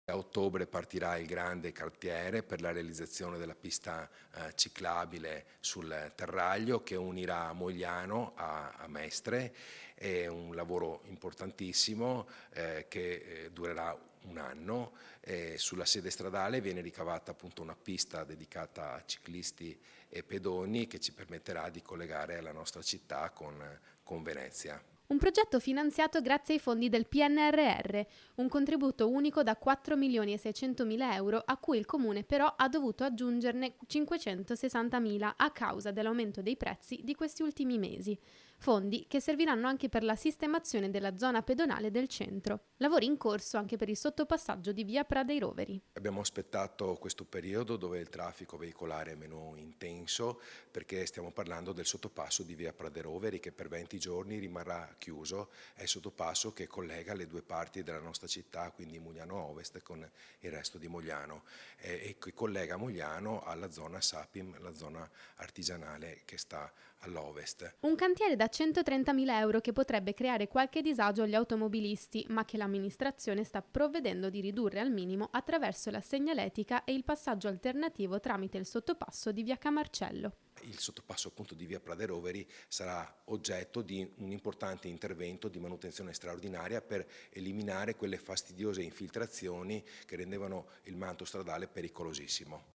A ottobre partirà il grande cantiere per la realizzazione della pista ciclabile sul Terraglio che unirà Mogliano a Mestre. È un lavoro importantissimo che durerà un anno. Sulla sede stradale viene ricavata appunto una pista dedicata a ciclisti e pedoni che ci permetterà di collegare la nostra città con Venezia. Un progetto finanziato grazie ai fondi del PNRR, un contributo unico da 4 milioni e 600 mila euro a cui il Comune però ha dovuto aggiungerne 560 mila a causa dell'aumento dei prezzi di questi ultimi mesi. Fondi che serviranno anche per la sistemazione della zona pedonale del centro. Lavori in corso anche per il sottopassaggio di via Pra dei Roveri. Abbiamo aspettato questo periodo dove il traffico veicolare è meno intenso perché stiamo parlando del sottopasso di via Pra dei Roveri che per 20 giorni rimarrà chiuso. È il sottopasso che collega le due parti della nostra città, quindi Mogliano Ovest con il resto di Mogliano e che collega Mogliano alla zona Sapim, la zona artigianale che sta all'ovest. Un cantiere da 130.000 euro che potrebbe creare qualche disagio agli automobilisti, ma che l'amministrazione sta provvedendo di ridurre al minimo attraverso la segnaletica e il passaggio alternativo tramite il sottopasso di via Camarcello. Il sottopasso appunto di via Pra dei Roveri sarà oggetto di un importante intervento di manutenzione straordinaria per eliminare quelle fastidiose infiltrazioni che rendevano il manto stradale pericolosissimo.